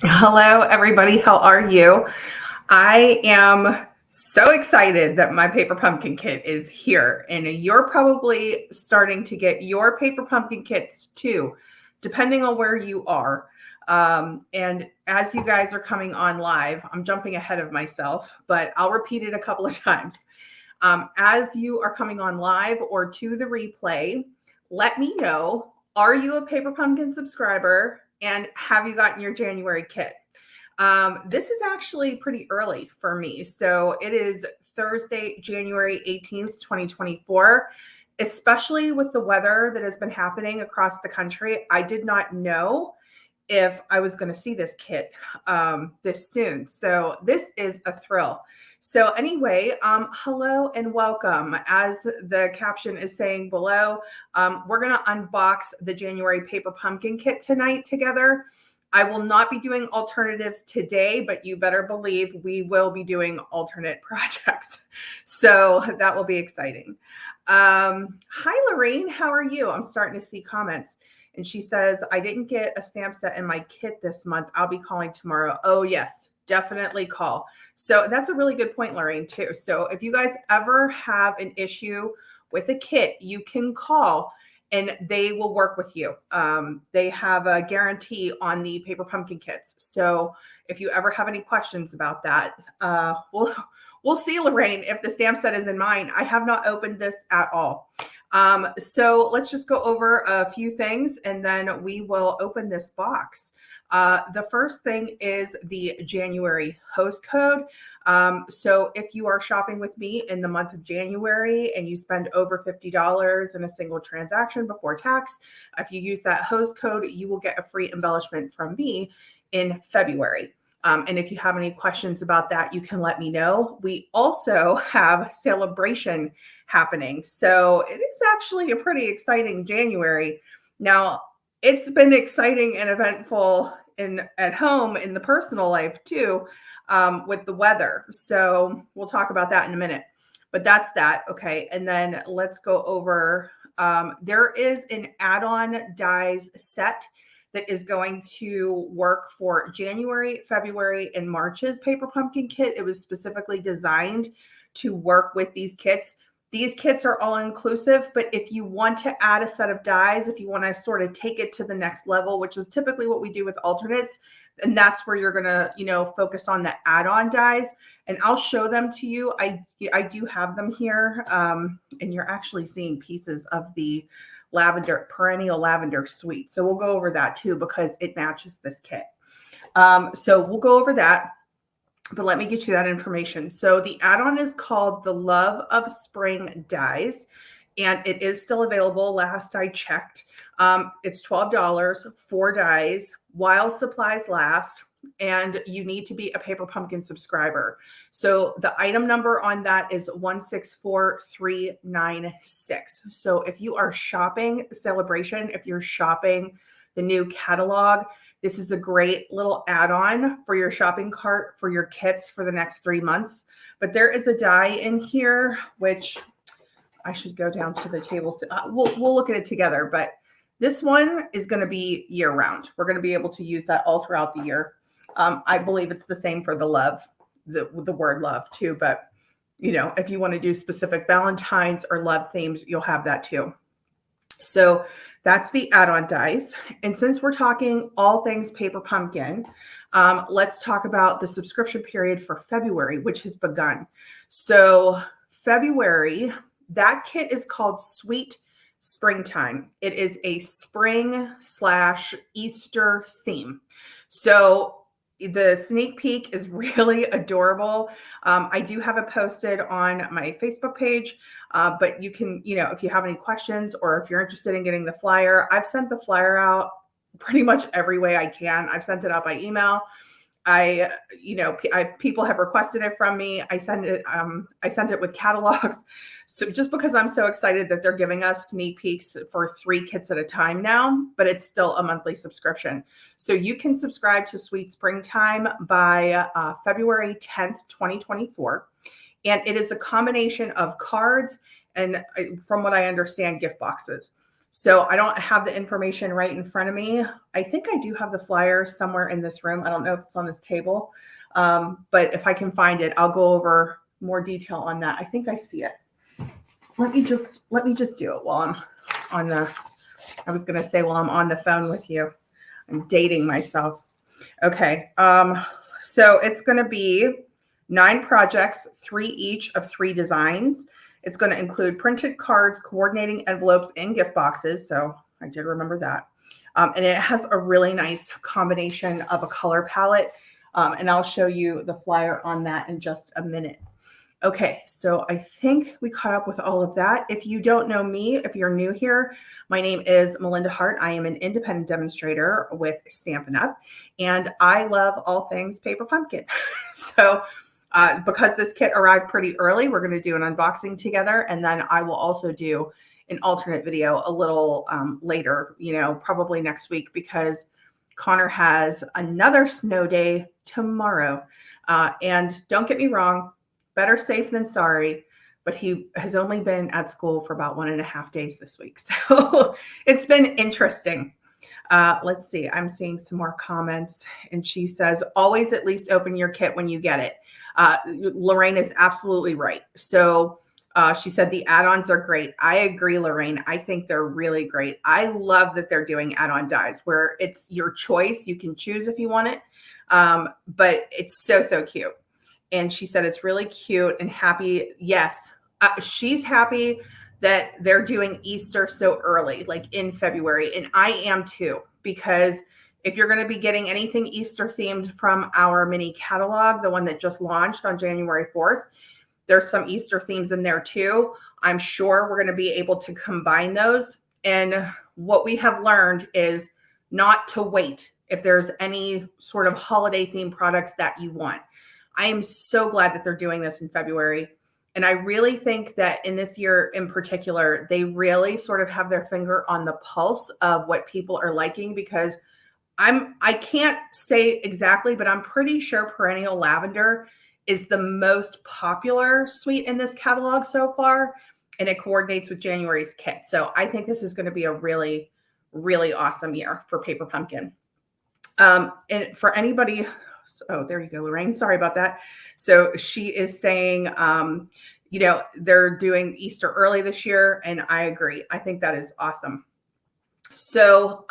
Hello, everybody. How are you? I am so excited that my paper pumpkin kit is here, and you're probably starting to get your paper pumpkin kits too, depending on where you are. And as you guys are coming on live, I'm jumping ahead of myself, but I'll repeat it a couple of times. As you are coming on live or to the replay, let me know, are you a paper pumpkin subscriber and have you gotten your January kit? This is actually pretty early for me. So it is Thursday, January 18th, 2024. Especially with the weather that has been happening across the country, I did not know if I was going to see this kit this soon. So this is a thrill. So anyway, hello and welcome. As the caption is saying below, we're going to unbox the January paper pumpkin kit tonight together. I will not be doing alternatives today, but you better believe we will be doing alternate projects. So that will be exciting. Hi, Lorraine. How are you? I'm starting to see comments. And she says, I didn't get a stamp set in my kit this month. I'll be calling tomorrow. Oh, yes, definitely call. So that's a really good point, Lorraine, too. So if you guys ever have an issue with a kit, you can call and they will work with you. They have a guarantee on the paper pumpkin kits. So if you ever have any questions about that, we'll see, Lorraine, if the stamp set is in mine. I have not opened this at all. So let's just go over a few things and then we will open this box. The first thing is the January host code. So if you are shopping with me in the month of January and you spend over $50 in a single transaction before tax, if you use that host code, you will get a free embellishment from me in February. And if you have any questions about that, you can let me know. We also have celebration happening. So it is actually a pretty exciting January. Now, it's been exciting and eventful at home in the personal life too, with the weather. So we'll talk about that in a minute. But that's that. Okay. And then let's go over, there is an add-on dies set that is going to work for January, February, and March's paper pumpkin kit. It was specifically designed to work with these kits. These kits are all inclusive, but if you want to add a set of dies, if you want to sort of take it to the next level, which is typically what we do with alternates, and that's where you're going to, focus on the add-on dies. And I'll show them to you. I do have them here, and you're actually seeing pieces of the Perennial Lavender suite. So we'll go over that too because it matches this kit. So we'll go over that. But let me get you that information. So the add-on is called the Love of Spring Dies, and it is still available. Last I checked, it's $12, 4 dies while supplies last, and you need to be a Paper Pumpkin subscriber. So the item number on that is 164396. So if you are shopping Celebration, if you're shopping the new catalog, this is a great little add-on for your shopping cart for your kits for the next 3 months. But there is a die in here, which I should go down to the table. So, we'll look at it together. But this one is going to be year-round. We're going to be able to use that all throughout the year. I believe it's the same for the love, the word love too. But, if you want to do specific Valentine's or love themes, you'll have that too. So that's the add-on dice. And since we're talking all things paper pumpkin, let's talk about the subscription period for February, which has begun. So February, that kit is called Sweet Springtime. It is a spring/Easter theme. So the sneak peek is really adorable. I do have it posted on my Facebook page, but you can, if you have any questions or if you're interested in getting the flyer, I've sent the flyer out pretty much every way I can. I've sent it out by email. People have requested it from me. I sent it with catalogs. So just because I'm so excited that they're giving us sneak peeks for 3 kits at a time now, but it's still a monthly subscription. So you can subscribe to Sweet Springtime by February 10th, 2024. And it is a combination of cards and, from what I understand, gift boxes. So I don't have the information right in front of me. I think I do have the flyer somewhere in this room. I don't know if it's on this table, but if I can find it, I'll go over more detail on that. I think I see it. Let me just do it while I'm on the, I was going to say while I'm on the phone with you. I'm dating myself. Okay. So it's going to be 9 projects, 3 each of 3 designs. It's going to include printed cards, coordinating envelopes, and gift boxes. So I did remember that. And it has a really nice combination of a color palette. And I'll show you the flyer on that in just a minute. Okay, so I think we caught up with all of that. If you don't know me, if you're new here, my name is Melinda Hart. I am an independent demonstrator with Stampin' Up, and I love all things paper pumpkin. So because this kit arrived pretty early, we're going to do an unboxing together, and then I will also do an alternate video a little later, probably next week, because Connor has another snow day tomorrow. And don't get me wrong, better safe than sorry, but he has only been at school for about 1.5 days this week. So it's been interesting. Let's see. I'm seeing some more comments, and she says, always at least open your kit when you get it. Lorraine is absolutely right. So she said the add-ons are great. I agree, Lorraine. I think they're really great. I love that they're doing add-on dies where it's your choice. You can choose if you want it, but it's so, so cute. And she said it's really cute and happy. Yes, she's happy that they're doing Easter so early, like in February. And I am too, because if you're going to be getting anything Easter themed from our mini catalog, the one that just launched on January 4th, there's some Easter themes in there too. I'm sure we're going to be able to combine those. And what we have learned is not to wait if there's any sort of holiday themed products that you want. I am so glad that they're doing this in February. And I really think that in this year in particular, they really sort of have their finger on the pulse of what people are liking, because I can't say exactly, but I'm pretty sure Perennial Lavender is the most popular suite in this catalog so far, and it coordinates with January's kit. So I think this is going to be a really, really awesome year for Paper Pumpkin. And for anybody, oh, there you go, Lorraine. Sorry about that. So she is saying, they're doing Easter early this year, and I agree. I think that is awesome. So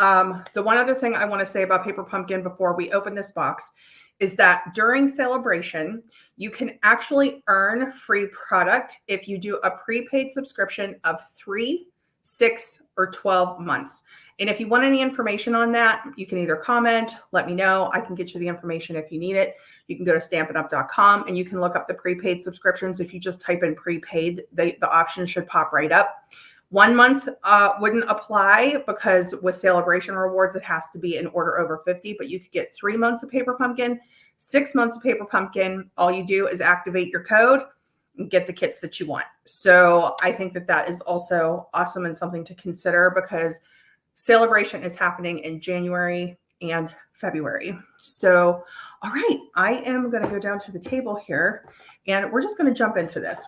the one other thing I want to say about Paper Pumpkin before we open this box is that during celebration, you can actually earn free product if you do a prepaid subscription of 3, 6, or 12 months. And if you want any information on that, you can either comment, let me know. I can get you the information if you need it. You can go to stampinup.com and you can look up the prepaid subscriptions. If you just type in prepaid, the option should pop right up. 1 month wouldn't apply because with celebration rewards, it has to be in order over 50, but you could get 3 months of Paper Pumpkin, 6 months of Paper Pumpkin. All you do is activate your code and get the kits that you want. So I think that that is also awesome and something to consider, because celebration is happening in January and February. So, all right, I am going to go down to the table here, and we're just going to jump into this.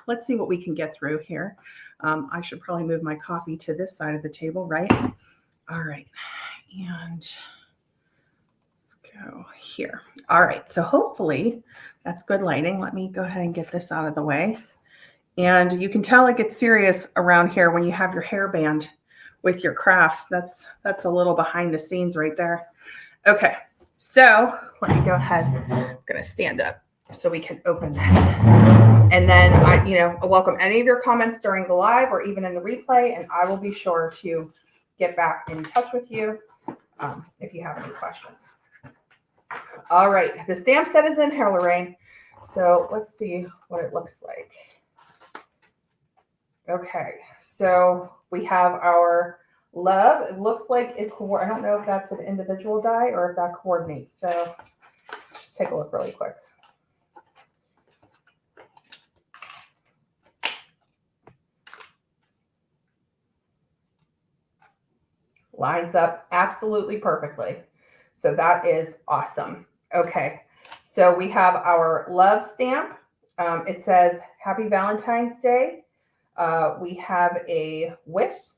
Let's see what we can get through here. I should probably move my coffee to this side of the table, right? All right, and let's go here. All right, so hopefully that's good lighting. Let me go ahead and get this out of the way. And you can tell it gets serious around here when you have your hairband with your crafts. That's a little behind the scenes right there. Okay, so let me go ahead. I'm gonna stand up so we can open this. And then I welcome any of your comments during the live or even in the replay, and I will be sure to get back in touch with you if you have any questions. All right, the stamp set is in here, Lorraine. So let's see what it looks like. Okay, so we have our love. It looks like it, I don't know if that's an individual die or if that coordinates. So just take a look really quick. Lines up absolutely perfectly. So that is awesome. Okay, so we have our love stamp. It says Happy Valentine's Day. We have a width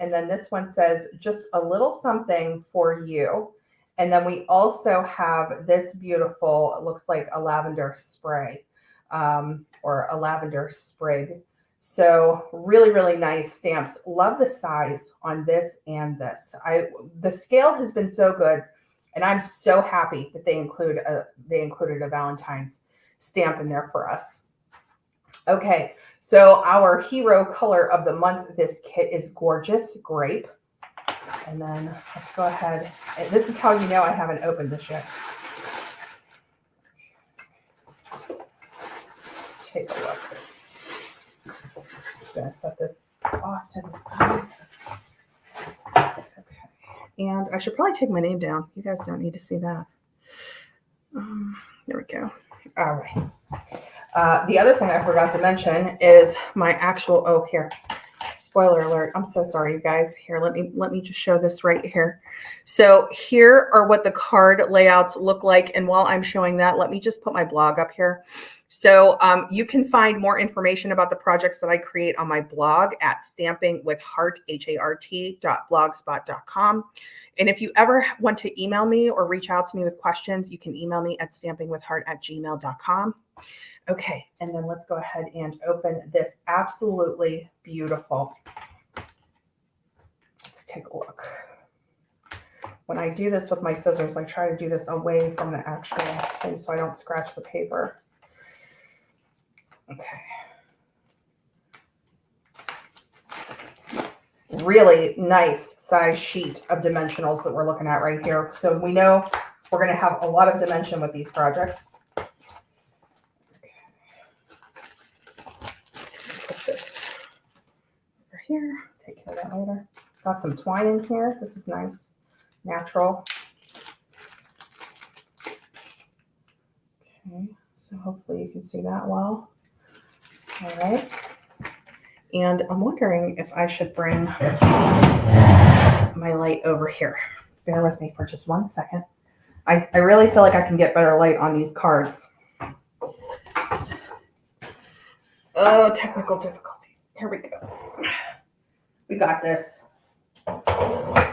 And then this one says, just a little something for you. And then we also have this beautiful, it looks like a lavender spray or a lavender sprig. So really, really nice stamps. Love the size on this and this. The scale has been so good, and I'm so happy that they included a Valentine's stamp in there for us. Okay, so our hero color of the month, this kit is Gorgeous Grape. And then let's go ahead. And this is how you know I haven't opened this yet. Take a look. I'm going to set this off to the side. Okay. And I should probably take my name down. You guys don't need to see that. There we go. All right. The other thing I forgot to mention is my actual, oh, here. Spoiler alert. I'm so sorry, you guys. Here, let me just show this right here. So here are what the card layouts look like. And while I'm showing that, let me just put my blog up here. So you can find more information about the projects that I create on my blog at stampingwithhart, HART.blogspot.com. And if you ever want to email me or reach out to me with questions, you can email me at stampingwithhart@gmail.com. Okay, and then let's go ahead and open this absolutely beautiful. Let's take a look. When I do this with my scissors, I try to do this away from the actual thing so I don't scratch the paper. Okay. Really nice size sheet of dimensionals that we're looking at right here. So we know we're going to have a lot of dimension with these projects. Here, take care of that later. Got some twine in here. This is nice, natural. Okay, so hopefully you can see that well. All right. And I'm wondering if I should bring my light over here. Bear with me for just 1 second. I really feel like I can get better light on these cards. Oh, technical difficulties. Here we go. We got this. Okay.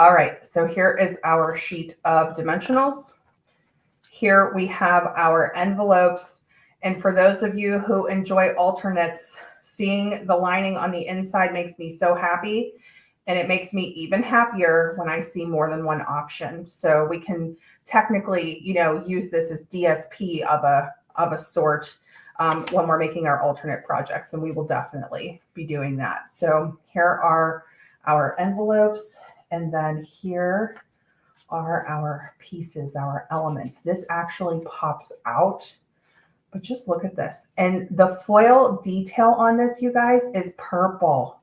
All right, so here is our sheet of dimensionals. Here we have our envelopes. And for those of you who enjoy alternates, seeing the lining on the inside makes me so happy. And it makes me even happier when I see more than one option. So we can technically, use this as DSP of a sort when we're making our alternate projects, and we will definitely be doing that. So here are our envelopes, and then here are our pieces, our elements. This actually pops out, but just look at this. And the foil detail on this, you guys, is purple.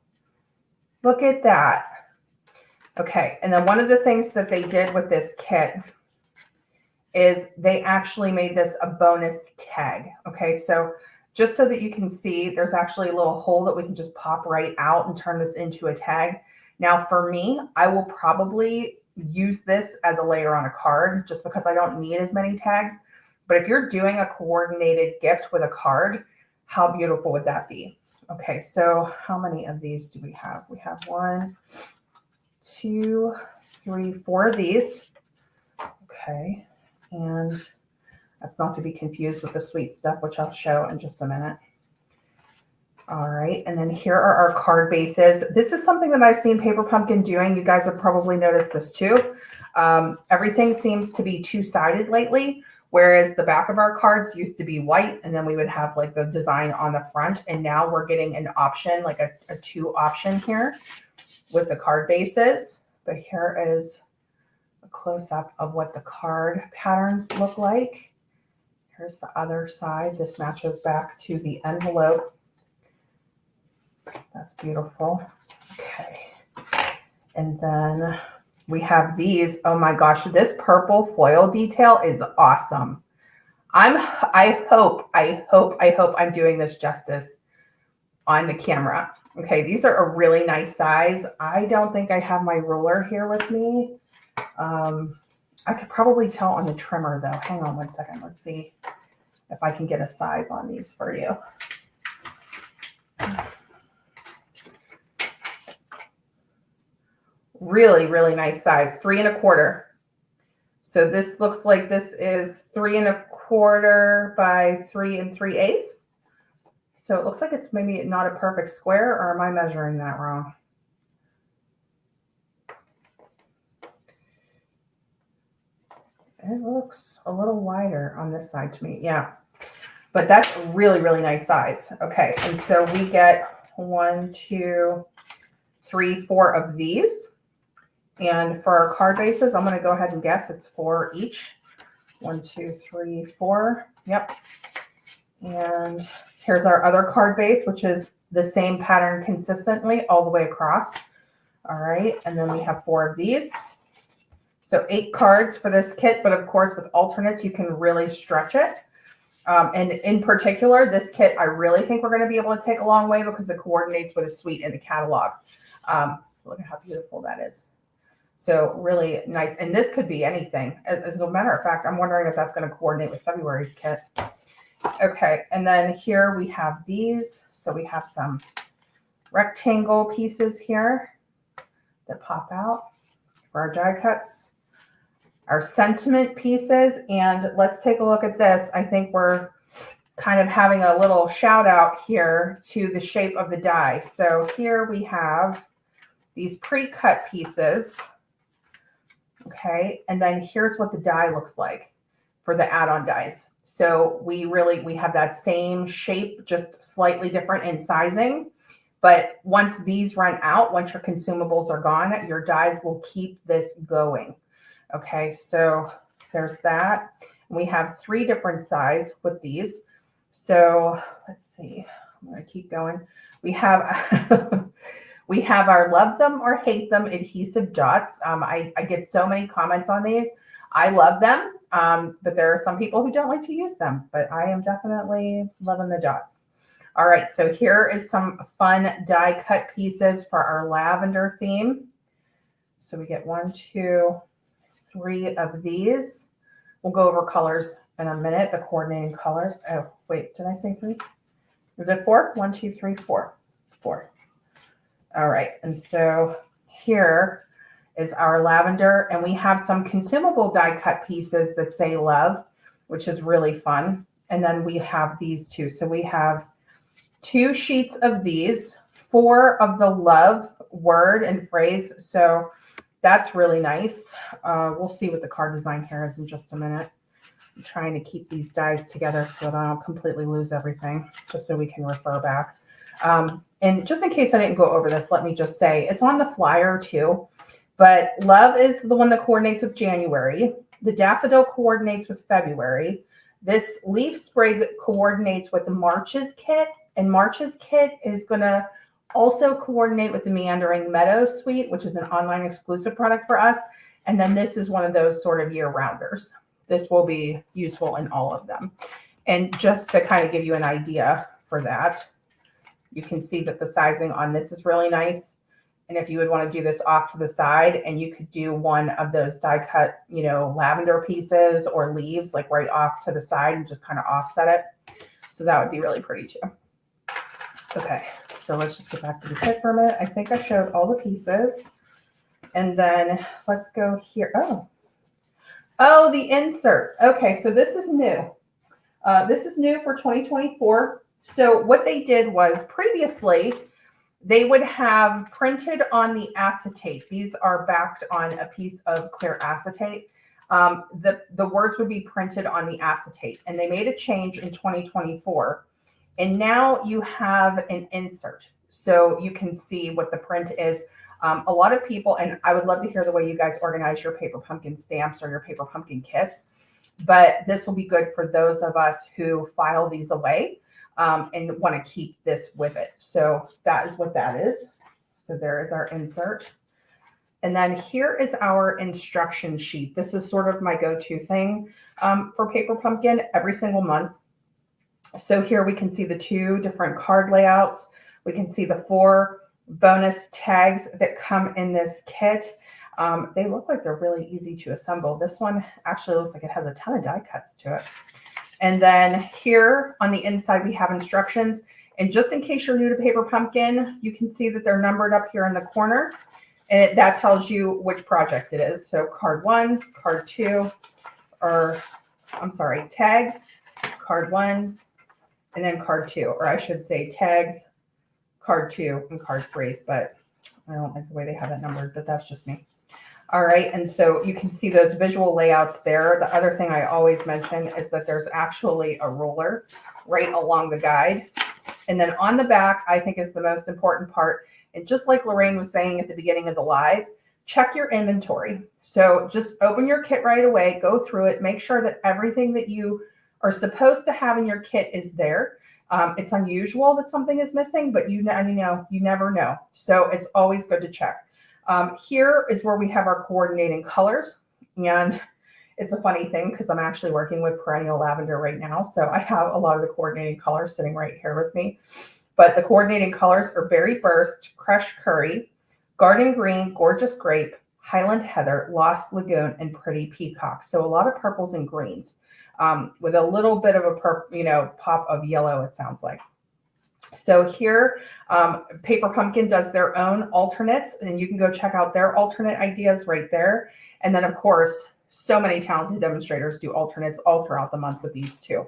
Look at that. Okay, and then one of the things that they did with this kit is they actually made this a bonus tag. Okay, so just so that you can see, there's actually a little hole that we can just pop right out and turn this into a tag. Now for me, I will probably use this as a layer on a card just because I don't need as many tags. But if you're doing a coordinated gift with a card, how beautiful would that be? Okay, so how many of these do we have? We have 1, 2, 3, 4 of these. Okay. And that's not to be confused with the sweet stuff, which I'll show in just a minute. All right, and then here are our card bases. This is something that I've seen Paper Pumpkin doing. You guys have probably noticed this too. Everything seems to be two-sided lately, whereas the back of our cards used to be white, and then we would have like the design on the front. And now we're getting an option, like a 2 option here with the card bases. But here is a close-up of what the card patterns look like. Here's the other side. This matches back to the envelope. That's beautiful. Okay. And then we have these. Oh my gosh, this purple foil detail is awesome. I hope I'm doing this justice on the camera. Okay, these are a really nice size. I don't think I have my ruler here with me. I could probably tell on the trimmer though. Hang on 1 second. Let's see if I can get a size on these for you. Really, really nice size, 3 1/4. So this looks like this is 3 1/4 by 3 3/8. So it looks like it's maybe not a perfect square, or am I measuring that wrong? It looks a little wider on this side to me. Yeah, but that's a really, really nice size. Okay, and so we get 1, 2, 3, 4 of these. And for our card bases, I'm going to go ahead and guess it's 4 each. 1, 2, 3, 4. Yep. And here's our other card base, which is the same pattern consistently all the way across. All right. And then we have 4 of these. So 8 cards for this kit. But of course, with alternates, you can really stretch it. And in particular, this kit, I really think we're going to be able to take a long way because it coordinates with a suite in the catalog. Look at how beautiful that is. So really nice. And this could be anything. As a matter of fact, I'm wondering if that's going to coordinate with February's kit. Okay. And then here we have these. So we have some rectangle pieces here that pop out for our die cuts. Our sentiment pieces. And let's take a look at this. I think we're kind of having a little shout out here to the shape of the die. So here we have these pre-cut pieces. Okay, and then here's what the die looks like for the add-on dies. So we have that same shape, just slightly different in sizing. But once these run out, once your consumables are gone, your dies will keep this going. Okay, so there's that. We have 3 different sizes with these. So let's see, I'm gonna keep going. We have we have our love them or hate them adhesive dots. I get so many comments on these. I love them, but there are some people who don't like to use them, but I am definitely loving the dots. All right, so here is some fun die cut pieces for our lavender theme. So we get 1, 2, 3 of these. We'll go over colors in a minute, the coordinating colors. Oh, wait, did I say 3? Is it 4? 1, 2, 3, 4. 4. All right, and so here is our lavender, and we have some consumable die cut pieces that say love, which is really fun. And then we have these 2. So we have 2 sheets of these, 4 of the love word and phrase. So that's really nice. We'll see what the card design here is in just a minute. I'm trying to keep these dies together so that I don't completely lose everything, just so we can refer back. And just in case I didn't go over this, let me just say it's on the flyer too, but love is the one that coordinates with January. The daffodil coordinates with February. This leaf sprig coordinates with the March's kit, and March's kit is going to also coordinate with the Meandering Meadow Suite, which is an online exclusive product for us. And then this is one of those sort of year rounders. This will be useful in all of them. And just to kind of give you an idea for that, you can see that the sizing on this is really nice. And if you would want to do this off to the side, and you could do one of those die cut, lavender pieces or leaves like right off to the side and just kind of offset it. So that would be really pretty too. Okay, so let's just get back to the kit for a minute. I think I showed all the pieces. And then let's go here. Oh, the insert. Okay, so this is new. This is new for 2024. So what they did was previously they would have printed on the acetate. These are backed on a piece of clear acetate. The words would be printed on the acetate, and they made a change in 2024. And now you have an insert, so you can see what the print is. A lot of people, and I would love to hear the way you guys organize your paper pumpkin stamps or your paper pumpkin kits, but this will be good for those of us who file these away and want to keep this with it. So that is what that is. So there is our insert. And then here is our instruction sheet. This is sort of my go-to thing for paper pumpkin every single month. So here we can see the 2 different card layouts. We can see the 4 bonus tags that come in this kit. They look like they're really easy to assemble. This one actually looks like it has a ton of die cuts to it. And then here on the inside, we have instructions. And just in case you're new to paper pumpkin, you can see that they're numbered up here in the corner. And that tells you which project it is. So card 1, card 2, or I'm sorry, tags, card 1, and then card 2, or I should say tags, card 2, and card 3, but I don't like the way they have it numbered, but that's just me. All right, and so you can see those visual layouts there. The other thing I always mention is that there's actually a ruler right along the guide. And then on the back, I think is the most important part. And just like Lorraine was saying at the beginning of the live, check your inventory. So just open your kit right away, go through it, make sure that everything that you are supposed to have in your kit is there. It's unusual that something is missing, but you never know. So it's always good to check. Here is where we have our coordinating colors. And it's a funny thing because I'm actually working with Perennial Lavender right now. So I have a lot of the coordinating colors sitting right here with me. But the coordinating colors are Berry Burst, Crushed Curry, Garden Green, Gorgeous Grape, Highland Heather, Lost Lagoon, and Pretty Peacock. So a lot of purples and greens with a little bit of a pop of yellow, it sounds like. So here, Paper Pumpkin does their own alternates, and you can go check out their alternate ideas right there. And then, of course, so many talented demonstrators do alternates all throughout the month with these too.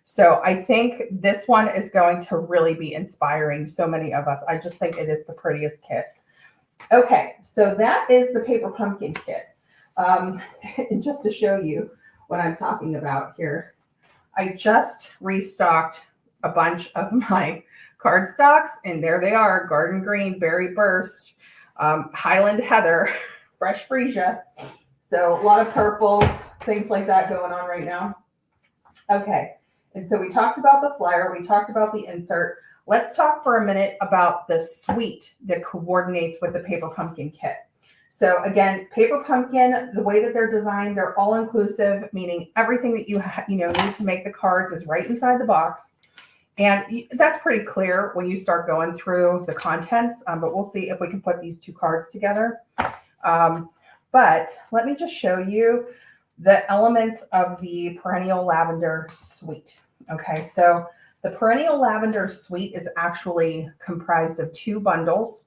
So I think this one is going to really be inspiring so many of us. I just think it is the prettiest kit. Okay, so that is the Paper Pumpkin kit. And just to show you what I'm talking about here, I just restocked a bunch of my cardstocks, and there they are: Garden Green, Berry Burst, Highland Heather, Fresh Freesia. So a lot of purples, things like that going on right now. Okay, and so we talked about the flyer, we talked about the insert. Let's talk for a minute about the suite that coordinates with the Paper Pumpkin kit. So again, Paper Pumpkin, the way that they're designed, they're all inclusive, meaning everything that you need to make the cards is right inside the box. And that's pretty clear when you start going through the contents, but we'll see if we can put these two cards together. But let me just show you the elements of the Perennial Lavender suite. Okay, so the Perennial Lavender suite is actually comprised of 2 bundles.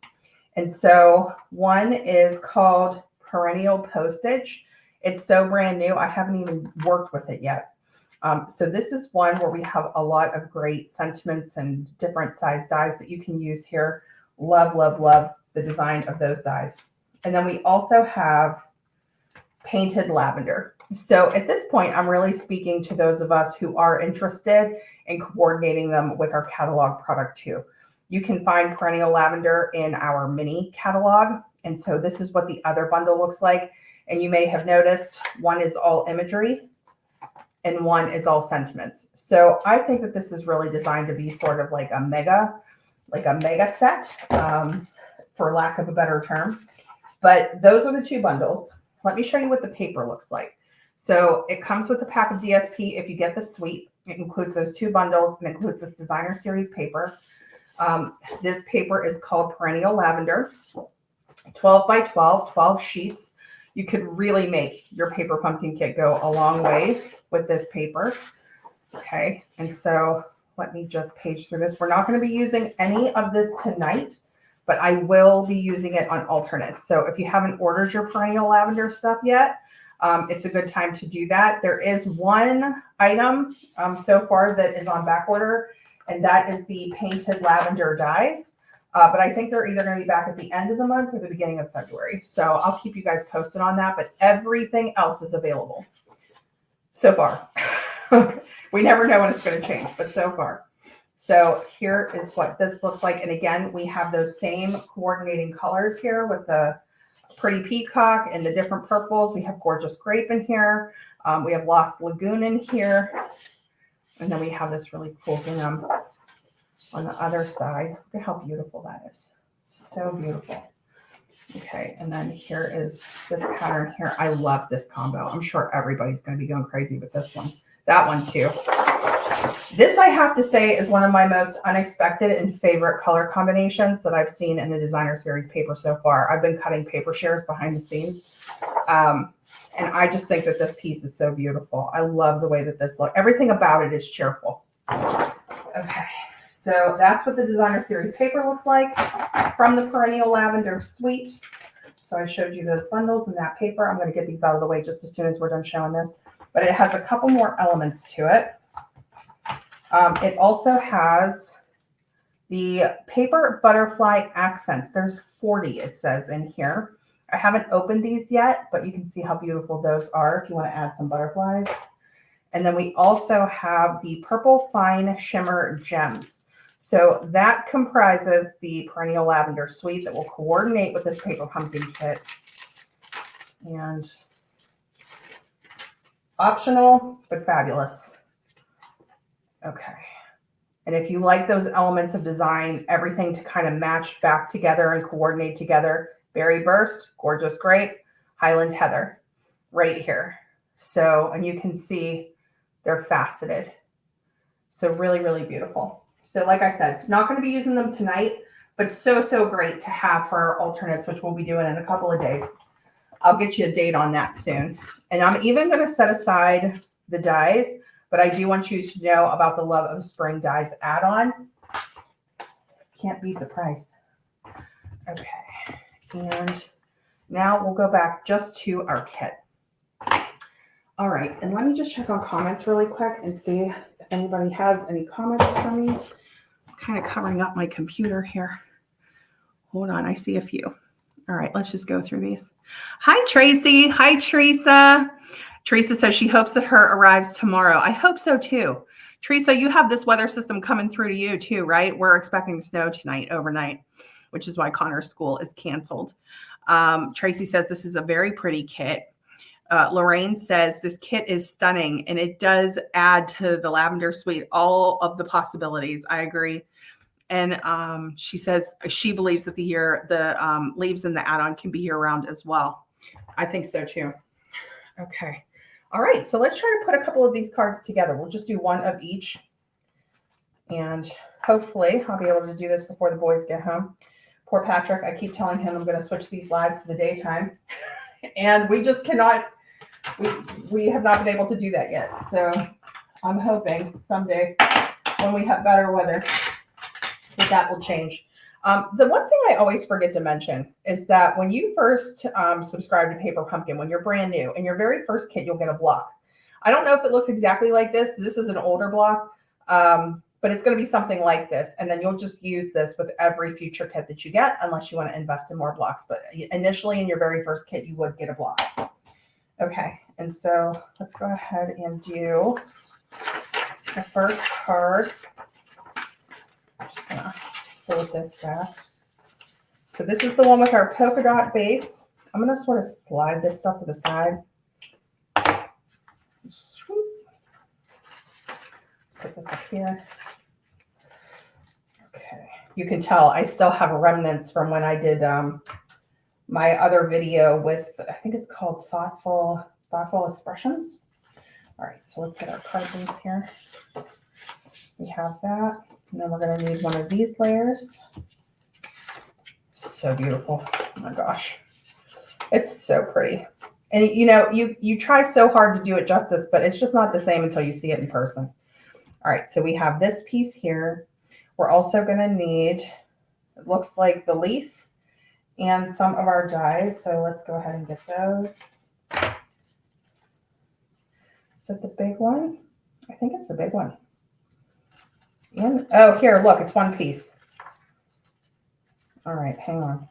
And so one is called Perennial Postage. It's so brand new, I haven't even worked with it yet. So this is one where we have a lot of great sentiments and different size dies that you can use here. Love, love, love the design of those dies. And then we also have Painted Lavender. So at this point, I'm really speaking to those of us who are interested in coordinating them with our catalog product too. You can find Perennial Lavender in our mini catalog. And so this is what the other bundle looks like. And you may have noticed one is all imagery and one is all sentiments. So I think that this is really designed to be sort of like a mega set, for lack of a better term. But those are the 2 bundles. Let me show you what the paper looks like. So it comes with a pack of DSP if you get the suite. It includes those 2 bundles and includes this designer series paper. This paper is called Perennial Lavender, 12 by 12, 12 sheets. You could really make your Paper Pumpkin kit go a long way with this paper. Okay, and so let me just page through this. We're not going to be using any of this tonight, but I will be using it on alternates. So if you haven't ordered your Perennial Lavender stuff yet, it's a good time to do that. There is one item so far that is on back order, and that is the Painted Lavender dies. But I think they're either going to be back at the end of the month or the beginning of February. So I'll keep you guys posted on that, but everything else is available so far. We never know when it's going to change, but so far. So here is what this looks like. And again, we have those same coordinating colors here with the Pretty Peacock and the different purples. We have Gorgeous Grape in here. We have Lost Lagoon in here. And then we have this really cool thing on the other side. Look at how beautiful that is. So beautiful. Okay, and then here is this pattern here. I love this combo. I'm sure everybody's going to be going crazy with this one. That one too. This, I have to say, is one of my most unexpected and favorite color combinations that I've seen in the designer series paper so far. I've been cutting paper shares behind the scenes. And I just think that this piece is so beautiful. I love the way that this looks. Everything about it is cheerful. Okay. So that's what the designer series paper looks like from the Perennial Lavender suite. So I showed you those bundles and that paper. I'm going to get these out of the way just as soon as we're done showing this. But it has a couple more elements to it. It also has the paper butterfly accents. There's 40, it says in here. I haven't opened these yet, but you can see how beautiful those are if you want to add some butterflies. And then we also have the purple fine shimmer gems. So that comprises the Perennial Lavender suite that will coordinate with this paper pumpkin kit. And optional, but fabulous. Okay. And if you like those elements of design, everything to kind of match back together and coordinate together, Berry Burst, Gorgeous Grape, Highland Heather, right here. So, and you can see they're faceted. So really, really beautiful. So like I said, not going to be using them tonight, but so great to have for our alternates, which we'll be doing in a couple of days. I'll get you a date on that soon. And I'm even going to set aside the dies, but I do want you to know about the Love of Spring dies add-on. Can't beat the price. Okay. And now we'll go back just to our kit. All right. And let me just check on comments really quick and see if anybody has any comments for me. I'm kind of covering up my computer here. Hold on. I see a few. All right. Let's just go through these. Hi, Tracy. Hi, Teresa. Teresa says she hopes that her arrives tomorrow. I hope so too. Teresa, you have this weather system coming through to you too, right? We're expecting snow tonight, overnight, which is why Connor's school is canceled. Tracy says this is a very pretty kit. Lorraine says this kit is stunning and it does add to the Lavender suite all of the possibilities. I agree. And she says she believes that the leaves in the add-on can be year-round as well. I think so too. Okay. All right. So let's try to put a couple of these cards together. We'll just do one of each. And hopefully I'll be able to do this before the boys get home. Poor Patrick. I keep telling him I'm going to switch these lives to the daytime. And we just cannot, we have not been able to do that yet. So I'm hoping someday when we have better weather, that will change. The one thing I always forget to mention is that when you first subscribe to Paper Pumpkin, when you're brand new, in your very first kit, you'll get a block. I don't know if it looks exactly like this. This is an older block, but it's going to be something like this. And then you'll just use this with every future kit that you get, unless you want to invest in more blocks. But initially in your very first kit, you would get a block. Okay, and so let's go ahead and do the first card. I'm just going to fold this back. So this is the one with our polka dot base. I'm going to sort of slide this stuff to the side. Let's put this up here. Okay, you can tell I still have remnants from when I did my other video with, I think it's called Thoughtful Expressions. All right, so let's get our card base here. We have that. And then we're going to need one of these layers. So beautiful. Oh my gosh. It's so pretty. And you know, you try so hard to do it justice, but it's just not the same until you see it in person. All right, so we have this piece here. We're also going to need, it looks like the leaf and some of our dies. So let's go ahead and get those. Is that the big one? I think it's the big one. And, oh, here, look, it's one piece. All right, hang on.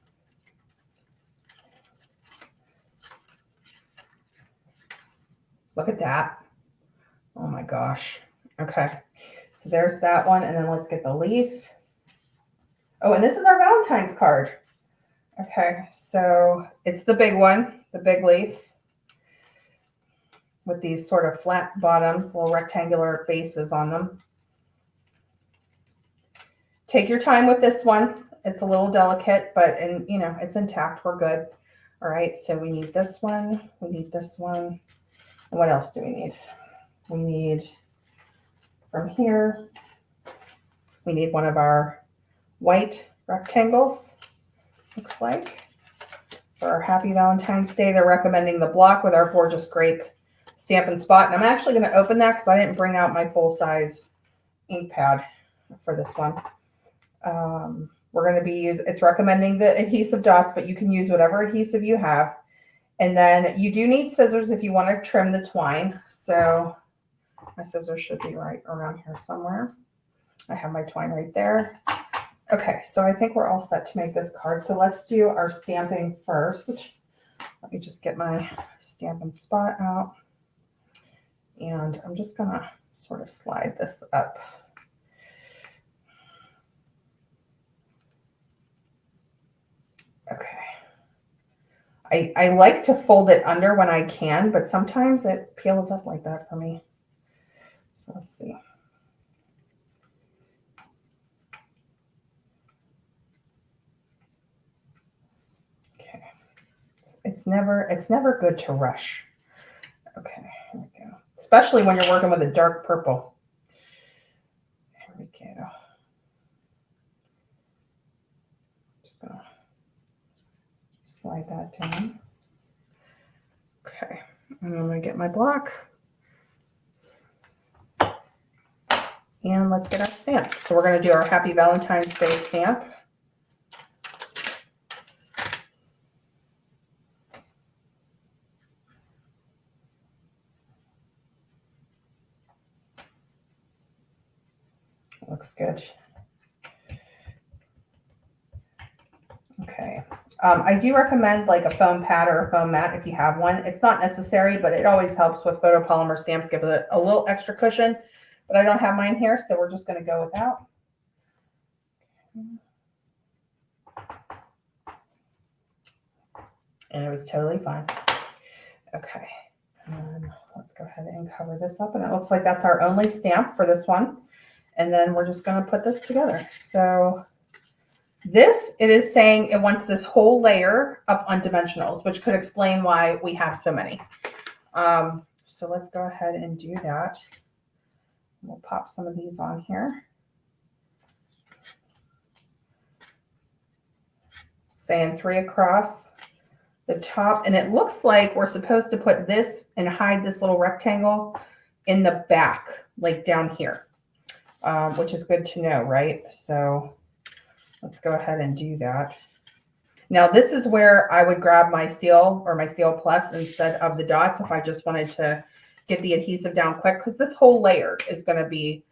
Look at that. Oh my gosh. Okay, so there's that one. And then let's get the leaf. Oh, and this is our Valentine's card. Okay, so it's the big one, the big leaf with these sort of flat bottoms, little rectangular bases on them. Take your time with this one. It's a little delicate, but you know, it's intact. We're good. All right, so we need this one. We need this one. And what else do we need? We need from here, we need one of our white rectangles, looks like. For our Happy Valentine's Day, they're recommending the block with our Gorgeous Grape stamp and spot. And I'm actually going to open that because I didn't bring out my full-size ink pad for this one. We're going to be using, it's recommending the adhesive dots, but you can use whatever adhesive you have. And then you do need scissors if you want to trim the twine. So my scissors should be right around here somewhere. I have my twine right there. Okay, so I think we're all set to make this card. So let's do our stamping first. Let me just get my stamping spot out. And I'm just gonna sort of slide this up. Okay. I like to fold it under when I can, but sometimes it peels up like that for me. So let's see. Okay. It's never good to rush. Okay, here we go. Especially when you're working with a dark purple. Here we go. Just gonna slide that down. Okay, and I'm gonna get my block. And let's get our stamp. So we're gonna do our Happy Valentine's Day stamp. Looks good. Okay. I do recommend like a foam pad or a foam mat if you have one. It's not necessary, but it always helps with photopolymer stamps, give it a little extra cushion. But I don't have mine here, so we're just going to go without. And it was totally fine. Okay. Let's go ahead and cover this up. And it looks like that's our only stamp for this one. And then we're just going to put this together. So this, it is saying it wants this whole layer up on dimensionals, which could explain why we have so many. So let's go ahead and do that. We'll pop some of these on here. Saying 3 across the top. And it looks like we're supposed to put this and hide this little rectangle in the back, like down here, which is good to know, right? So let's go ahead and do that. Now this is where I would grab my seal or my Seal Plus instead of the dots if I just wanted to get the adhesive down quick, because this whole layer is going to be,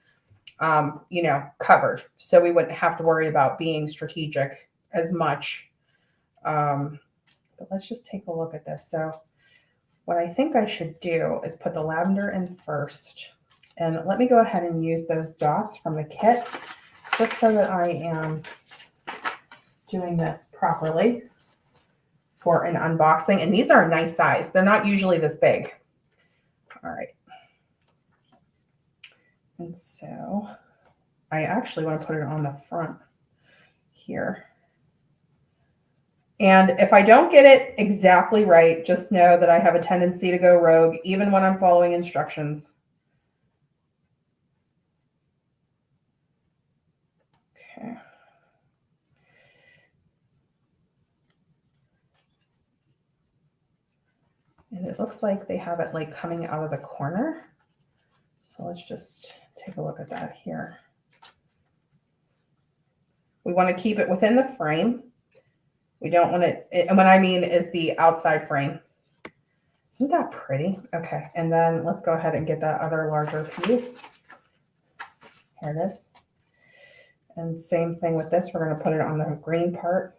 you know, covered. So we wouldn't have to worry about being strategic as much. But let's just take a look at this. So what I think I should do is put the lavender in first. And let me go ahead and use those dots from the kit just so that I am doing this properly for an unboxing. And these are a nice size. They're not usually this big. All right. And so I actually want to put it on the front here. And if I don't get it exactly right, just know that I have a tendency to go rogue, even when I'm following instructions. Okay. And it looks like they have it like coming out of the corner. So let's just take a look at that here. We want to keep it within the frame. We don't want it, and what I mean is the outside frame. Isn't that pretty? Okay, and then let's go ahead and get that other larger piece. Here it is. And same thing with this. We're going to put it on the green part.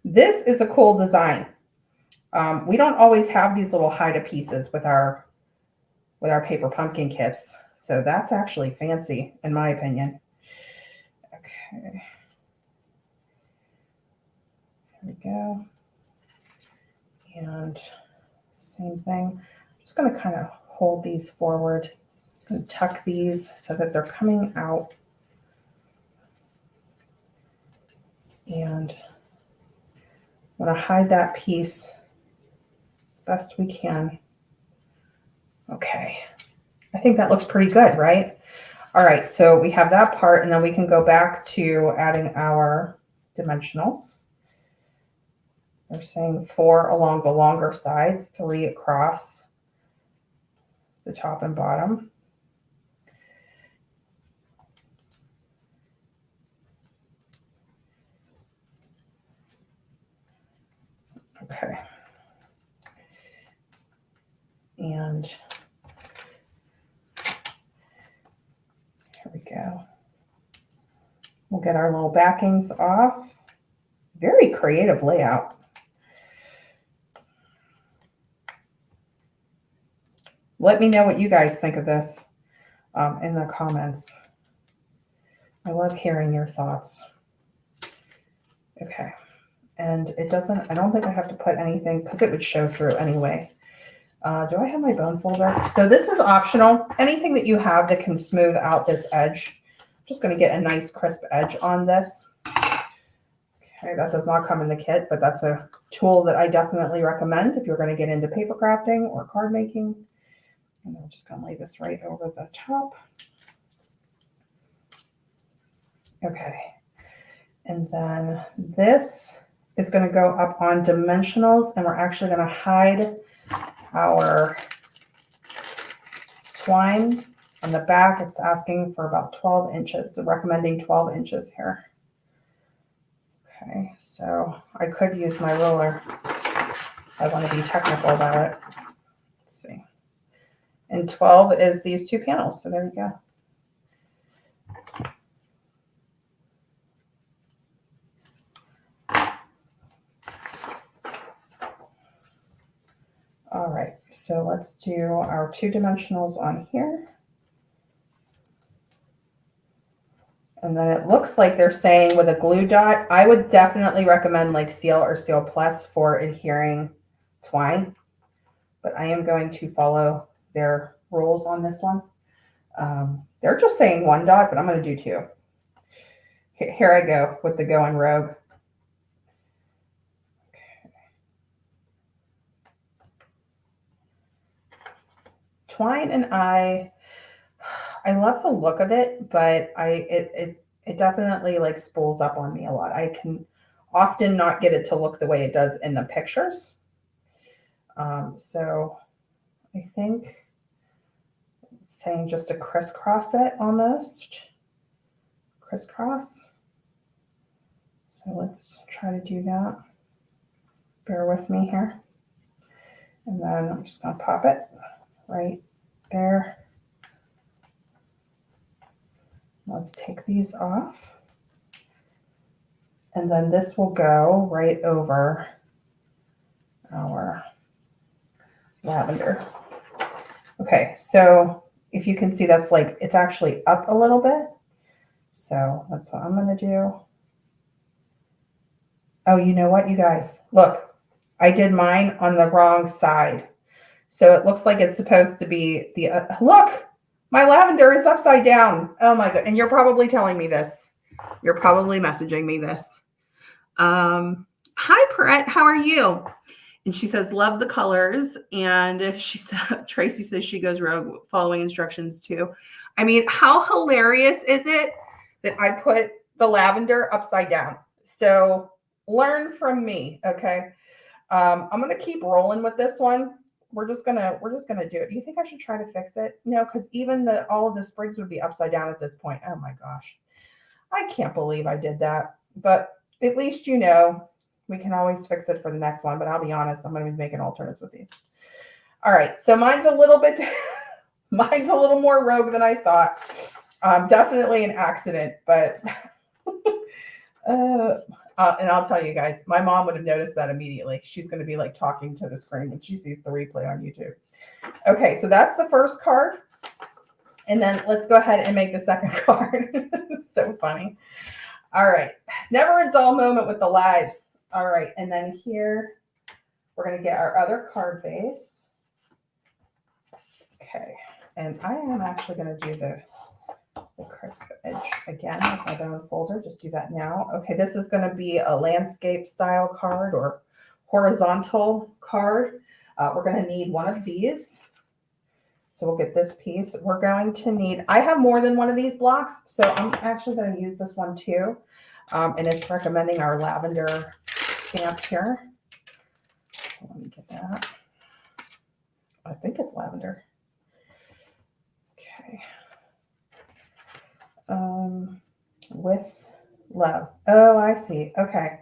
This is a cool design. We don't always have these little hide pieces with our paper pumpkin kits. So that's actually fancy, in my opinion. Okay. Here we go. And same thing. I'm just going to kind of hold these forward and tuck these so that they're coming out. And I'm going to hide that piece as best we can. Okay. I think that looks pretty good, right? All right, so we have that part, and then we can go back to adding our dimensionals. They're saying 4 along the longer sides, 3 across the top and bottom. And here we go. We'll get our little backings off. Very creative layout. Let me know what you guys think of this in the comments. I love hearing your thoughts. Okay. And it doesn't, I don't think I have to put anything because it would show through anyway. Do I have my bone folder? So this is optional. Anything that you have that can smooth out this edge. I'm just going to get a nice crisp edge on this. Okay, that does not come in the kit, but that's a tool that I definitely recommend if you're going to get into paper crafting or card making. And I'm just going to lay this right over the top. Okay. And then this is going to go up on dimensionals, and we're actually going to hide our twine on the back. It's asking for about 12 inches, so recommending 12 inches here. Okay, so I could use my ruler. I want to be technical about it. Let's see. And 12 is these two panels, so there you go. All right, so let's do our two dimensionals on here. And then it looks like they're saying with a glue dot, I would definitely recommend like Seal or Seal Plus for adhering twine, but I am going to follow their rules on this one. They're just saying one dot, but I'm going to do two. Here I go with the going rogue. Twine and I love the look of it, but it definitely like spools up on me a lot. I can often not get it to look the way it does in the pictures. So I think it's saying just to crisscross it almost. Crisscross. So let's try to do that. Bear with me here. And then I'm just going to pop it right there. Let's take these off. And then this will go right over our lavender. Okay, so if you can see, that's like, it's actually up a little bit. So that's what I'm going to do. Oh, you know what, you guys? Look, I did mine on the wrong side. So it looks like it's supposed to be the, look, my lavender is upside down. Oh my God. And you're probably telling me this. You're probably messaging me this. Hi, Perrette, how are you? And she says, love the colors. And she said, Tracy says she goes rogue following instructions too. I mean, how hilarious is it that I put the lavender upside down? So learn from me. Okay. I'm going to keep rolling with this one. We're just gonna do it. Do you think I should try to fix it? No, because even all of the sprigs would be upside down at this point. Oh my gosh. I can't believe I did that. But at least you know we can always fix it for the next one. But I'll be honest, I'm gonna be making alternates with these. All right, so mine's a little bit mine's a little more rogue than I thought. Definitely an accident, but and I'll tell you guys, my mom would have noticed that immediately. She's going to be like talking to the screen when she sees the replay on YouTube. Okay, so that's the first card. And then let's go ahead and make the second card. It's so funny. All right, never a dull moment with the lives. All right, and then here we're going to get our other card base. Okay, and I am actually going to do the crisp edge again with my bone folder. Just do that now. Okay, this is going to be a landscape style card or horizontal card. We're going to need one of these. So we'll get this piece. We're going to need, I have more than one of these blocks, so I'm actually going to use this one too. And it's recommending our lavender stamp here. So let me get that. I think it's lavender. Okay. With love. Oh, I see. Okay.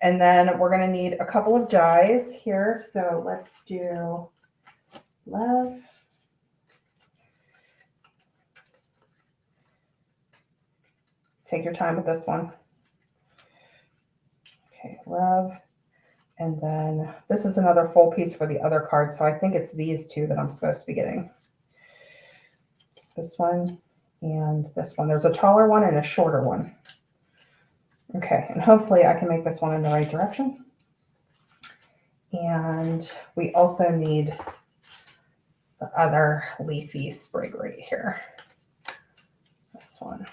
And then we're going to need a couple of dies here. So let's do love Take your time with this one. Okay, love. And then this is another full piece for the other card. So I think it's these two that I'm supposed to be getting. This one and this one. There's a taller one and a shorter one. Okay, and hopefully I can make this one in the right direction. And we also need the other leafy sprig right here. This one.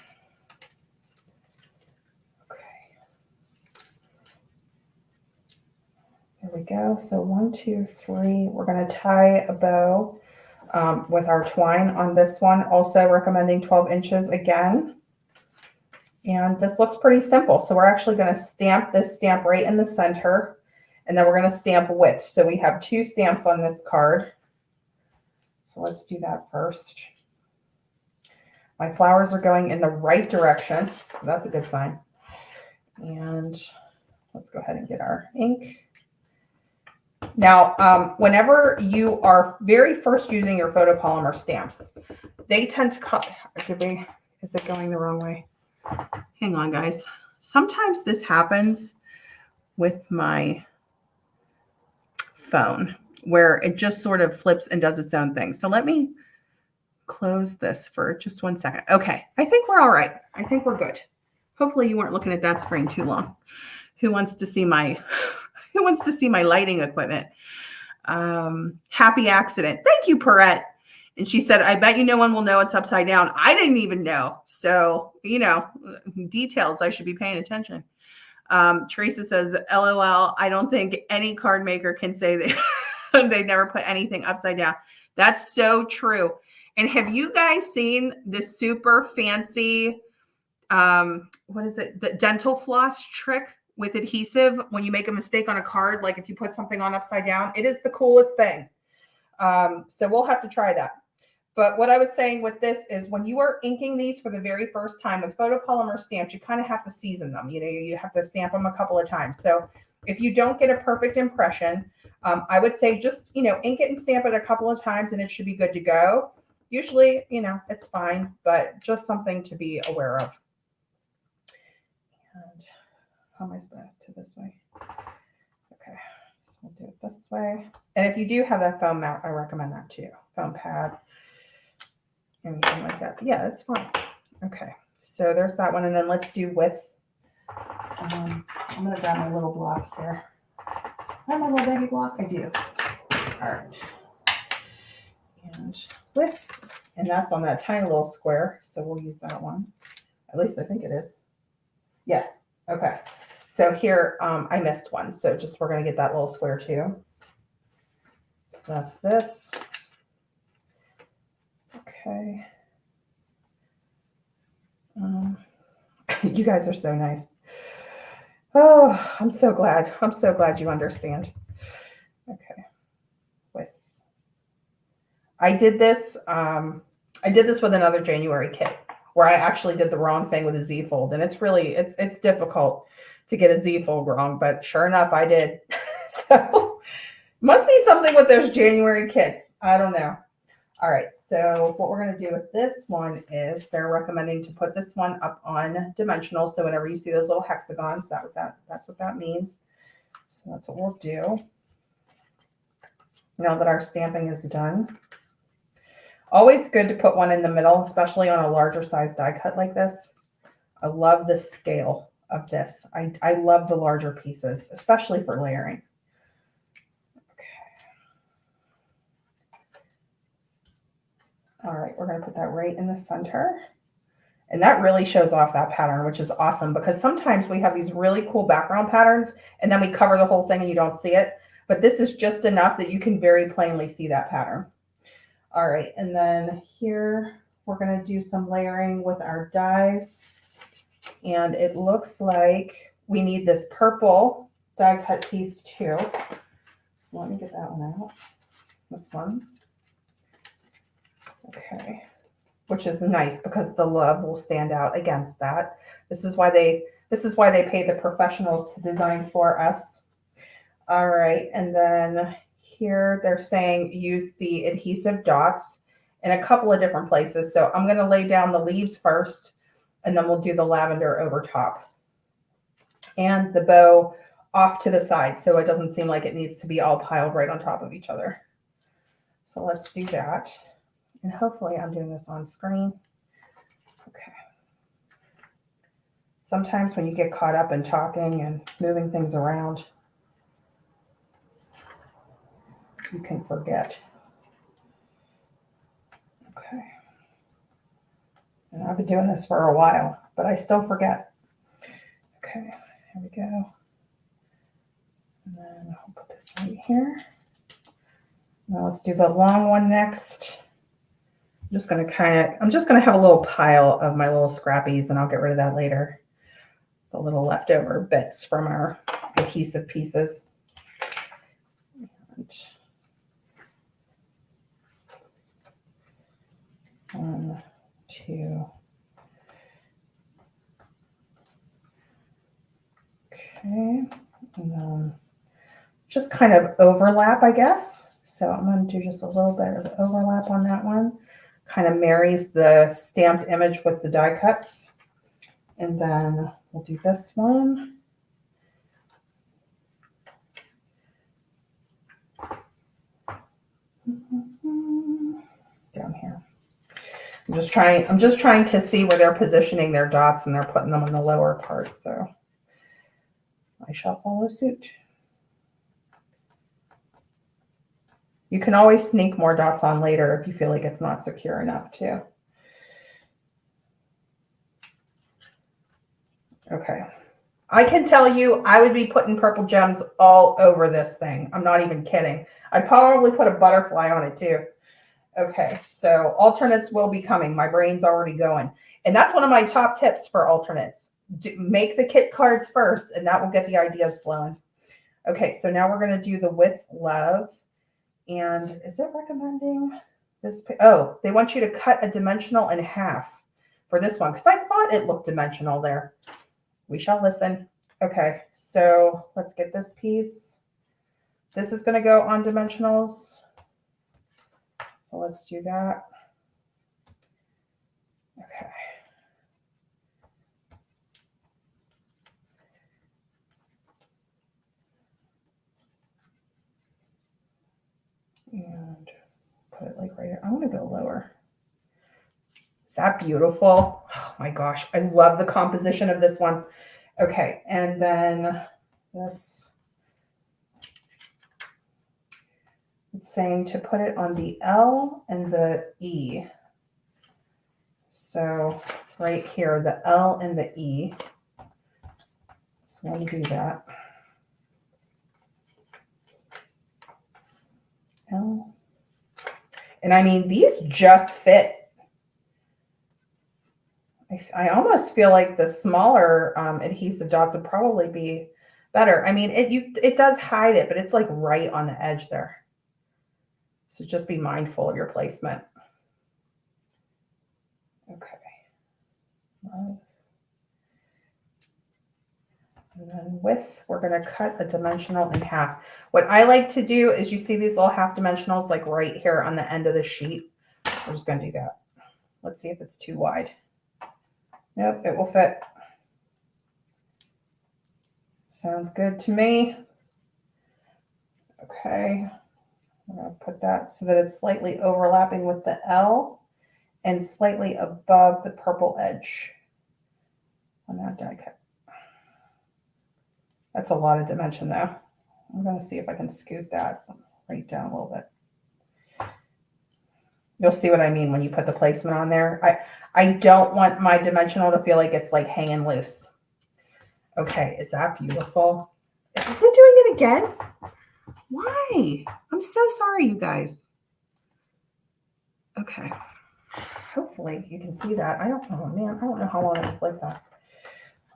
There we go. So 1, 2, 3. We're going to tie a bow with our twine on this one. Also recommending 12 inches again. And this looks pretty simple. So we're actually going to stamp this stamp right in the center. And then we're going to stamp width. So we have 2 stamps on this card. So let's do that first. My flowers are going in the right direction. So that's a good sign. And let's go ahead and get our ink. Now, whenever you are very first using your photopolymer stamps, they tend to cut. Is it going the wrong way? Hang on, guys. Sometimes this happens with my phone where it just sort of flips and does its own thing. So let me close this for just 1 second. Okay, I think we're all right. I think we're good. Hopefully you weren't looking at that screen too long. Who wants to see my lighting equipment? Happy accident. Thank you, Perrette. And she said, I bet you no one will know it's upside down. I didn't even know. So, you know, details, I should be paying attention. Teresa says, LOL, I don't think any card maker can say that they never put anything upside down. That's so true. And have you guys seen the super fancy, what is it? The dental floss trick with adhesive when you make a mistake on a card, like if you put something on upside down? It is the coolest thing. So we'll have to try that. But what I was saying with this is when you are inking these for the very first time with photopolymer stamps, you kind of have to season them. You know, you have to stamp them a couple of times. So if you don't get a perfect impression, I would say just, you know, ink it and stamp it a couple of times and it should be good to go. Usually, you know, it's fine, but just something to be aware of. And how am I supposed to this way? Okay, so we'll do it this way. And if you do have that foam mat, I recommend that too. Foam pad, anything like that. But yeah, it's fine. Okay, so there's that one. And then let's do width. I'm going to grab my little block here. I have my little baby block? I do. All right. And width. And that's on that tiny little square. So we'll use that one. At least I think it is. Yes. Okay. So here, I missed one. So just we're going to get that little square too. So that's this. Okay. You guys are so nice. Oh, I'm so glad. I'm so glad you understand. Okay. With I did this with another January kit where I actually did the wrong thing with a Z fold, and it's really it's difficult to get a Z fold wrong, but sure enough, I did. So must be something with those January kits. I don't know. All right, so what we're going to do with this one is they're recommending to put this one up on dimensional. So whenever you see those little hexagons, that's what that means. So that's what we'll do. Now that our stamping is done. Always good to put one in the middle, especially on a larger size die cut like this. I love the scale of this. I love the larger pieces, especially for layering. All right, we're going to put that right in the center. And that really shows off that pattern, which is awesome because sometimes we have these really cool background patterns and then we cover the whole thing and you don't see it. But this is just enough that you can very plainly see that pattern. All right, and then here we're going to do some layering with our dies. And it looks like we need this purple die cut piece too. So let me get that one out. This one. Okay, which is nice because the love will stand out against that. This is why they pay the professionals to design for us. All right, and then here they're saying use the adhesive dots in a couple of different places. So I'm going to lay down the leaves first, And then we'll do the lavender over top. And the bow off to the side so it doesn't seem like it needs to be all piled right on top of each other. So let's do that. And hopefully I'm doing this on screen. Okay. Sometimes when you get caught up in talking and moving things around, you can forget. Okay. And I've been doing this for a while, but I still forget. Okay, here we go. And then I'll put this right here. Now let's do the long one next. I'm just going to have a little pile of my little scrappies, and I'll get rid of that later. The little leftover bits from our adhesive pieces. And 1, 2. Okay, and then just kind of overlap, I guess. So I'm going to do just a little bit of overlap on that one. Kind of marries the stamped image with the die cuts. And then we'll do this one. Down here. I'm just trying to see where they're positioning their dots, and they're putting them on the lower part. So I shall follow suit. You can always sneak more dots on later if you feel like it's not secure enough too. Okay. I can tell you I would be putting purple gems all over this thing. I'm not even kidding. I'd probably put a butterfly on it too. Okay, so alternates will be coming. My brain's already going. And that's one of my top tips for alternates. Make the kit cards first, and that will get the ideas flowing. Okay, so now we're going to do the With Love. And is it recommending this? Oh, they want you to cut a dimensional in half for this one, because I thought it looked dimensional there. We shall listen. Okay, so let's get this piece. This is going to go on dimensionals. So let's do that. Okay. And put it like right here. I want to go lower. Is that beautiful? Oh my gosh, I love the composition of this one. Okay, and then this, it's saying to put it on the L and the E. So right here, the L and the E. So let me do that. L. And I mean, these just fit. I almost feel like the smaller adhesive dots would probably be better. I mean, it does hide it, but it's like right on the edge there. So just be mindful of your placement. Okay. And then width, we're going to cut a dimensional in half. What I like to do is, you see these little half dimensionals like right here on the end of the sheet. We're just going to do that. Let's see if it's too wide. Nope, it will fit. Sounds good to me. Okay, I'm going to put that so that it's slightly overlapping with the L and slightly above the purple edge on that die cut. That's a lot of dimension though. I'm going to see if I can scoot that right down a little bit. You'll see what I mean when you put the placement on there. I don't want my dimensional to feel like it's like hanging loose. Okay, is that beautiful? Is it doing it again? Why? I'm so sorry, you guys. Okay. Hopefully you can see that. I don't know, man. I don't know how long it's like that.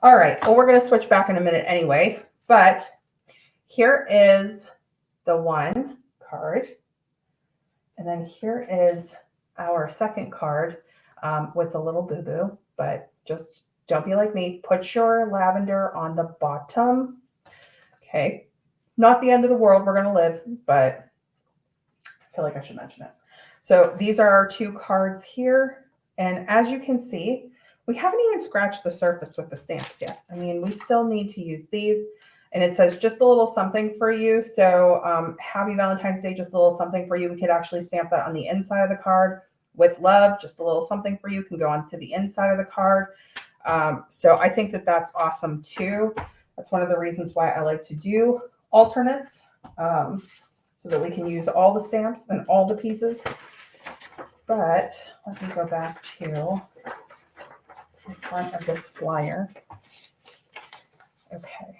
All right. Well, we're going to switch back in a minute anyway. But here is the one card. And then here is our second card with a little boo-boo. But just don't be like me. Put your lavender on the bottom. Okay. Not the end of the world. We're going to live, but I feel like I should mention it. So these are our two cards here. And as you can see, we haven't even scratched the surface with the stamps yet. I mean, we still need to use these. And it says just a little something for you. So happy Valentine's Day, just a little something for you. We could actually stamp that on the inside of the card. With love, just a little something for you can go onto the inside of the card. So I think that that's awesome too. That's one of the reasons why I like to do alternates, so that we can use all the stamps and all the pieces. But let me go back to the front of this flyer. Okay.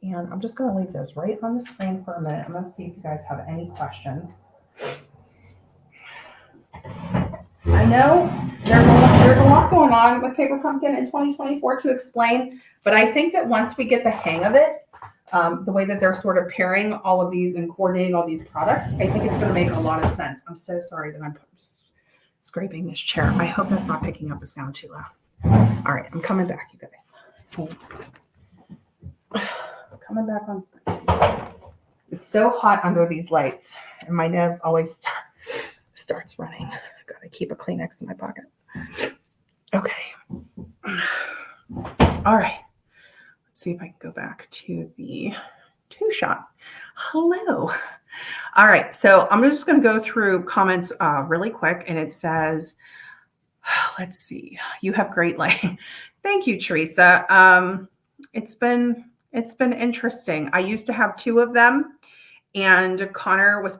And I'm just going to leave those right on the screen for a minute. I'm going to see if you guys have any questions. I know there's a lot going on with Paper Pumpkin in 2024 to explain, but I think that once we get the hang of it, the way that they're sort of pairing all of these and coordinating all these products, I think it's going to make a lot of sense. I'm so sorry that I'm scraping this chair. I hope that's not picking up the sound too loud. All right, I'm coming back, you guys. Coming back on screen. It's so hot under these lights, and my nose always starts running. Gotta keep a Kleenex in my pocket. Okay. All right. Let's see if I can go back to the two-shot. Hello. All right. So I'm just going to go through comments really quick, and it says, let's see. You have great lighting. Thank you, Teresa. It's been interesting. I used to have 2 of them, and Connor was,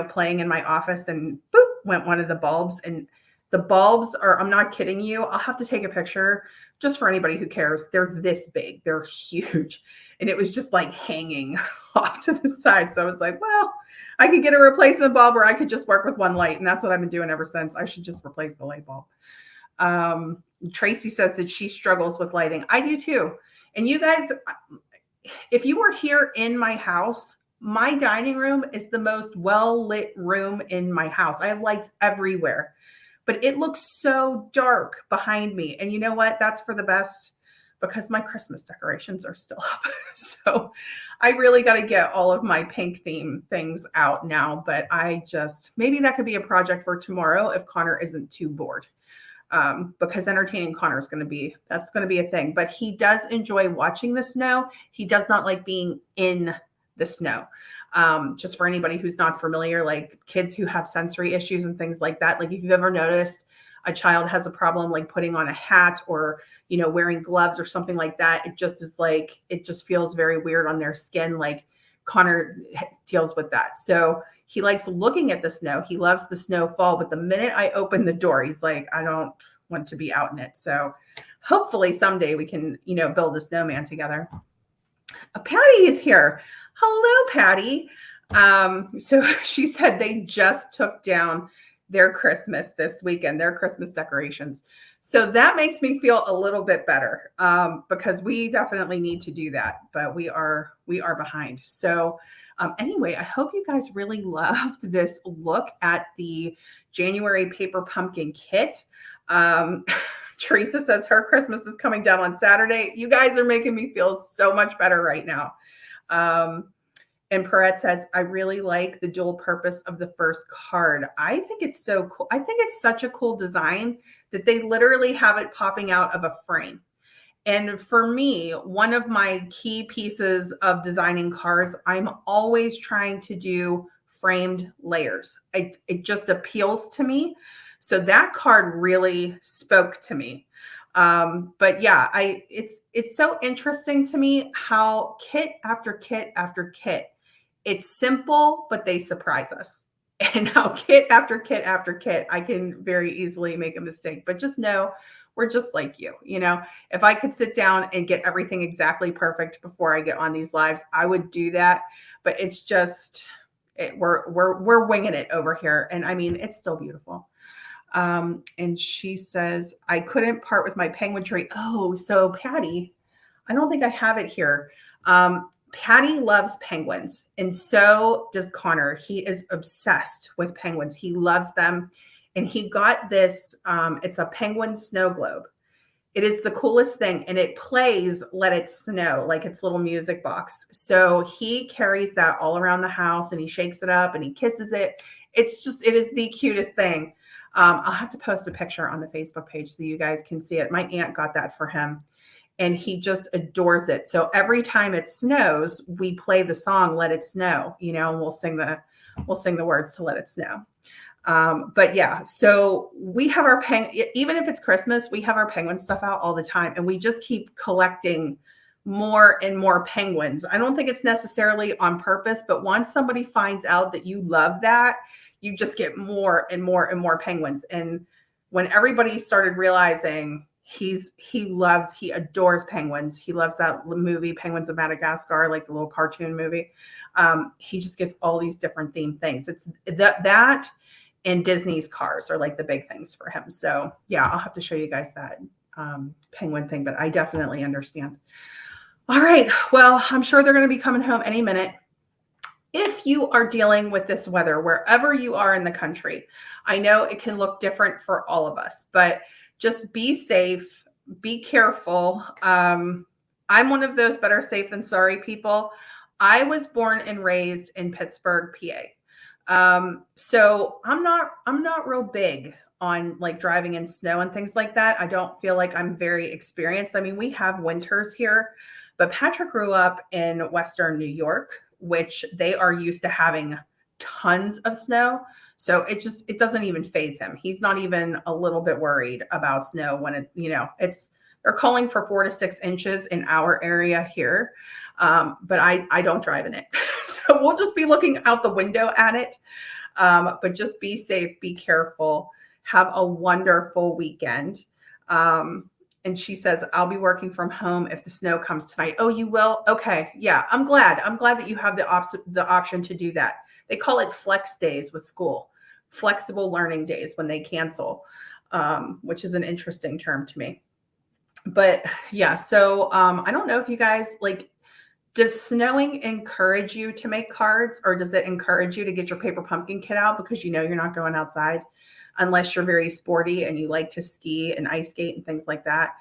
playing in my office, and boop, went one of the bulbs. And the bulbs are, I'm not kidding you. I'll have to take a picture just for anybody who cares. They're this big. They're huge. And it was just like hanging off to the side. So I was like, well, I could get a replacement bulb, or I could just work with one light. And that's what I've been doing ever since. I should just replace the light bulb. Tracy says that she struggles with lighting. I do too. And you guys, if you were here in my house, my dining room is the most well-lit room in my house. I have lights everywhere, but it looks so dark behind me. And you know what? That's for the best, because my Christmas decorations are still up. So I really got to get all of my pink theme things out now, but maybe that could be a project for tomorrow if Connor isn't too bored. Because entertaining Connor is going to be a thing, but he does enjoy watching the snow. He does not like being in the snow. Just for anybody who's not familiar, like kids who have sensory issues and things like that. Like if you've ever noticed a child has a problem, like putting on a hat or, wearing gloves or something like that, it just feels very weird on their skin. Like Connor deals with that. So he likes looking at the snow. He loves the snowfall, but the minute I open the door, he's like, I don't want to be out in it. So hopefully someday we can, build a snowman together. Patty is here. Hello, Patty. So she said they just took down their Christmas this weekend, their Christmas decorations. So that makes me feel a little bit better, because we definitely need to do that, but we are behind. So anyway, I hope you guys really loved this look at the January Paper Pumpkin kit. Teresa says her Christmas is coming down on Saturday. You guys are making me feel so much better right now. And Perrette says, I really like the dual purpose of the first card. I think it's so cool. I think it's such a cool design that they literally have it popping out of a frame. And for me, one of my key pieces of designing cards, I'm always trying to do framed layers. It just appeals to me. So that card really spoke to me. But yeah, it's so interesting to me how kit after kit after kit, it's simple, but they surprise us. And how kit after kit after kit, I can very easily make a mistake, but just know we're just like you. If I could sit down and get everything exactly perfect before I get on these lives, I would do that. But it's just, we're winging it over here. And I mean, it's still beautiful. And she says, I couldn't part with my penguin tree. Oh, so Patty, I don't think I have it here. Patty loves penguins, and so does Connor. He is obsessed with penguins. He loves them. And he got this, it's a penguin snow globe. It is the coolest thing. And it plays Let It Snow, like its little music box. So he carries that all around the house, and he shakes it up and he kisses it. It is the cutest thing. I'll have to post a picture on the Facebook page so you guys can see it. My aunt got that for him, and he just adores it. So every time it snows, we play the song "Let It Snow," and we'll sing the words to "Let It Snow." But yeah, so we have our even if it's Christmas, we have our penguin stuff out all the time, and we just keep collecting more and more penguins. I don't think it's necessarily on purpose, but once somebody finds out that you love that, you just get more and more and more penguins. And when everybody started realizing he adores penguins, he loves that movie Penguins of Madagascar, like the little cartoon movie. He just gets all these different themed things. It's that and Disney's cars are like the big things for him. So yeah, I'll have to show you guys that penguin thing, but I definitely understand. All right. Well, I'm sure they're going to be coming home any minute. If you are dealing with this weather, wherever you are in the country, I know it can look different for all of us, but just be safe, be careful. I'm one of those better safe than sorry people. I was born and raised in Pittsburgh, PA. So I'm not real big on like driving in snow and things like that. I don't feel like I'm very experienced. I mean, we have winters here, but Patrick grew up in Western New York, which they are used to having tons of snow. So it doesn't even faze him. He's not even a little bit worried about snow when they're calling for 4 to 6 inches in our area here. But I don't drive in it. So we'll just be looking out the window at it. But just be safe, be careful, have a wonderful weekend. And she says, I'll be working from home if the snow comes tonight. Oh, you will? Okay. Yeah. I'm glad that you have the option to do that. They call it flex days with school, flexible learning days when they cancel, which is an interesting term to me. But yeah, so I don't know if you guys does snowing encourage you to make cards, or does it encourage you to get your paper pumpkin kit out because you're not going outside unless you're very sporty and you like to ski and ice skate and things like that.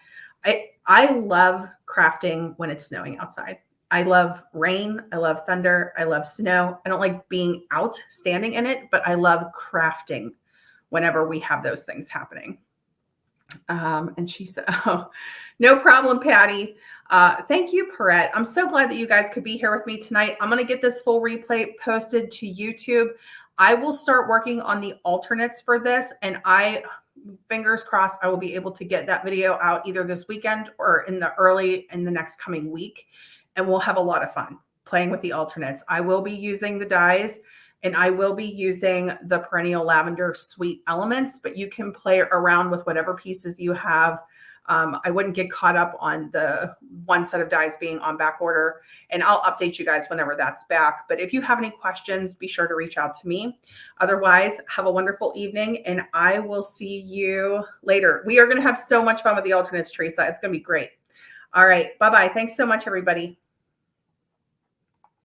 I love crafting when it's snowing outside. I love rain. I love thunder. I love snow. I don't like being out standing in it, but I love crafting whenever we have those things happening. And she said, oh, no problem, Patty. Thank you, Perrette. I'm so glad that you guys could be here with me tonight. I'm going to get this full replay posted to YouTube. I will start working on the alternates for this, and fingers crossed, I will be able to get that video out either this weekend or in the next coming week, and we'll have a lot of fun playing with the alternates. I will be using the dies, and I will be using the Perennial Lavender Sweet Elements, but you can play around with whatever pieces you have. I wouldn't get caught up on the one set of dies being on back order, and I'll update you guys whenever that's back. But if you have any questions, be sure to reach out to me. Otherwise, have a wonderful evening, and I will see you later. We are going to have so much fun with the alternates, Teresa. It's going to be great. All right. Bye-bye. Thanks so much, everybody.